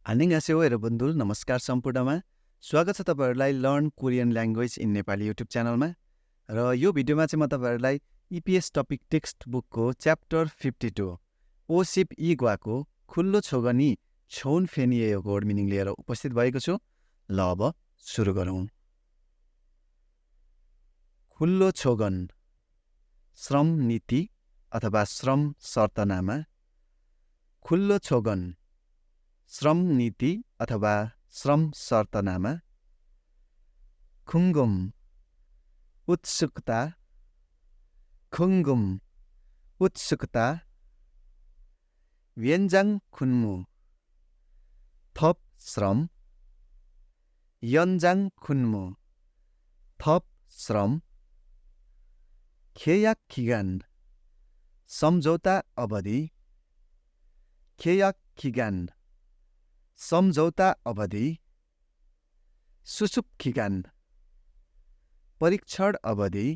안녕하세요 여러분들 नमस्कार सम्पूर्णमा स्वागत छ तपाईहरुलाई learn Korean language in Nepali YouTube च्यानलमा र यो भिडियोमा चाहिँ म तपाईहरुलाई EPS टपिक टेक्स्ट बुकको च्याप्टर 52 ओसिप इ ग्वाको खुल्लो छोगनी छौन फेनिएको वर्ड मिनिङ लिएर उपस्थित भएको छु। ल अब सुरु गरौँ। खुल्लो छोगन श्रम नीति अथवा श्रम शर्तनामा। खुल्लो छोगन श्रम नीति अथवा श्रम शर्तनामा। खुङ्गुम उत्सुकता। खुङ्गुम उत्सुकता। व्यञ्जाङ खुन्मु थप श्रम। यन्जाङ खुन्मु थप श्रम। खेयाक खिगान सम्झौता अवधि। खेयाक खिगान सम्झौता अवधि। सुसुप खिगान परीक्षण अवधि।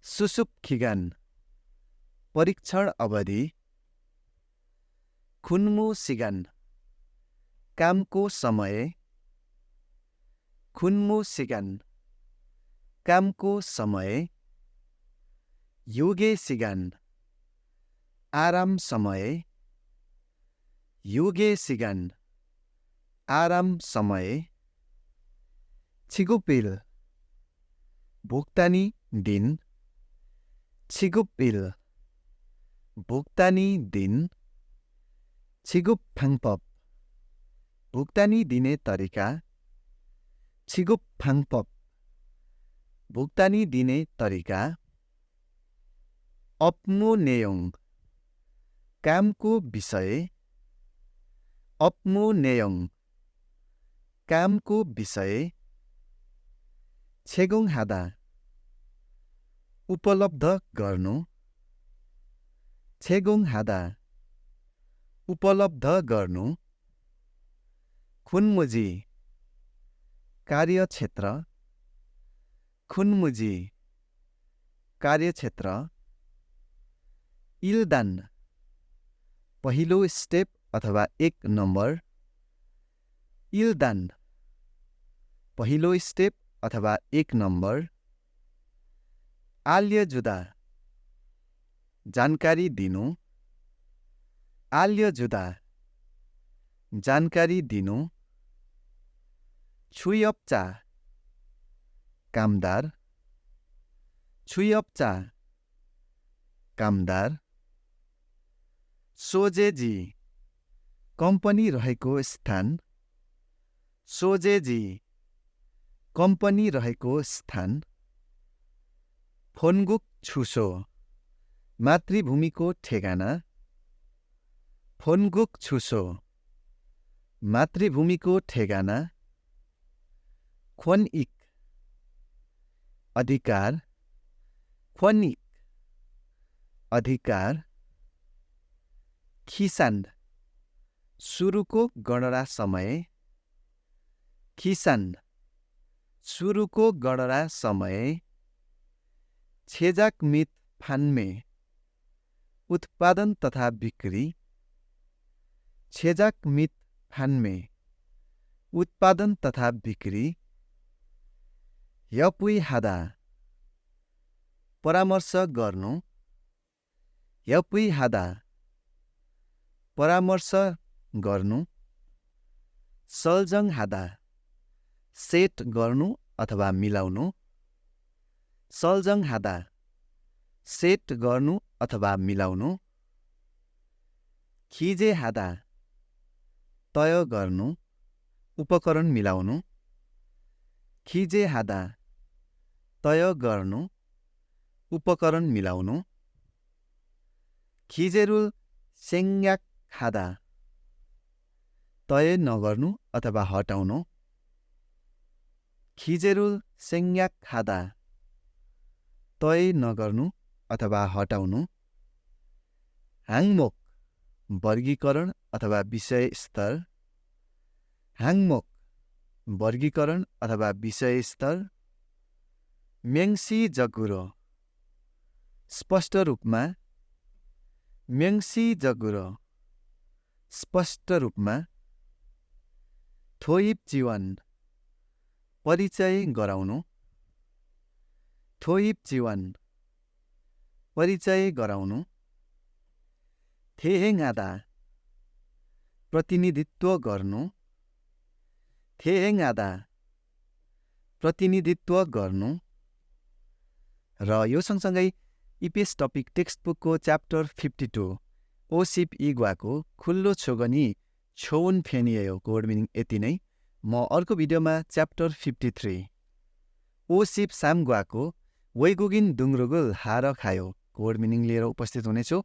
सुसुप खिगान परीक्षण अवधि। खुन्मु सिगान कामको समय। खुन्मु सिगान कामको समय। योगे सिगान आराम समय। योगे सिगान आराम समय। छिगुपिल भुक्तानी दिन। छिगुपिल भुक्तानी दिन। छिगुप फाङपप भुक्तानी दिने तरिका। छिगुप फाङपप भुक्तानी दिने तरिका। अप्मु नेयोङ कामको विषय। अप्मु नेयोङ कामको विषय। छेगुङ हादा उपलब्ध गर्नु। छेगुङ हादा उपलब्ध गर्नु। खुन्मुजी कार्यक्षेत्र। खुन्मुजी कार्यक्षेत्र। इल्दान पहिलो स्टेप अथवा 1 नम्बर। इल्दान पहिलो स्टेप अथवा 1 नम्बर। आल्य जुदा जानकारी दिनु। आल्य जुदा जानकारी दिनु। छुयप्चा कामदार। छुयप्चा कामदार। सोजेजी कम्पनी रहेको स्थान। सोजेजी कम्पनी रहेको स्थान। फोनगुक छुसो मातृभूमिको ठेगाना। फोनगुक छुसो मातृभूमिको ठेगाना। ख्वनिक अधिकार। ख्वनिक अधिकार। खिसान सुरुको गणना समय। खिसान सुरुको गणना समय। छेजाक मित फान्मे उत्पादन तथा बिक्री। छेजाक मित फान्मे उत्पादन तथा बिक्री। यपुई हादा परामर्श गर्नु। यपुई हादा परामर्श गर्नु। सल्जङ हादा सेट गर्नु अथवा मिलाउनु। सल्जङ हादा सेट गर्नु अथवा मिलाउनु। खिजे हादा तय गर्नु उपकरण मिलाउनु। खिजे हादा तय गर्नु उपकरण मिलाउनु। खिजेरुल सेङ्याक हादा तय नगर्नु अथवा हटाउनु। खिजेरुल सेङ्याक हादा तय नगर्नु अथवा हटाउनु। हाङमोक वर्गीकरण अथवा विषय स्तर। हाङमोक वर्गीकरण अथवा विषय स्तर। म्याङ्सी जगुरो स्पष्ट रूपमा। म्याङ्सी जगुरो स्पष्ट रूपमा थोइप जीवन परिचय गराउनु थोइप जीवन परिचय गराउनु थेहेङआदा प्रतिनिधित्व गर्नु थेहेङआदा प्रतिनिधित्व गर्नु र यो सँगसँगै इपिएस टपिक टेक्स्ट बुकको च्याप्टर 52 ओसिप इग्वाको खुल्लो छोगनी छौन फेनिएयो वर्ड मिनिङ यति नै। म अर्को भिडियोमा च्याप्टर 53 ओसिप सामग्वाको वैगुगिन दुङ्रुगुल हार खायो वर्ड मिनिङ लिएर उपस्थित हुनेछु।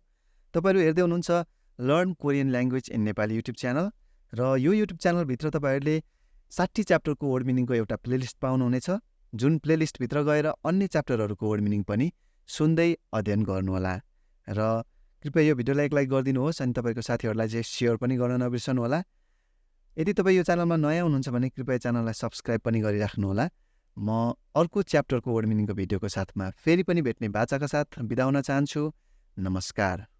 तपाईहरु हेर्दै हुनुहुन्छ learn Korean language in Nepali YouTube channel र यो युट्युब च्यानलभित्र तपाईहरुले 60 च्याप्टरको वर्ड मिनिङको एउटा प्लेलिस्ट पाउनुहुनेछ, जुन प्लेलिस्टभित्र गएर अन्य च्याप्टरहरूको वर्ड मिनिङ पनि सुन्दै अध्ययन गर्नुहोला र कृपया यो भिडियोलाई एक लाइक गरिदिनुहोस् अनि तपाईको साथीहरूलाई चाहिँ सेयर पनि गर्न नबिर्सनुहोला। यदि तपाईँ यो च्यानलमा नयाँ हुनुहुन्छ भने कृपया च्यानललाई सब्स्क्राइब पनि गरिराख्नुहोला। म अर्को च्याप्टरको वर्ड मिनिङको भिडियोको साथमा फेरि पनि भेट्ने बाचाका साथ बिदा हुन चाहन्छु। नमस्कार।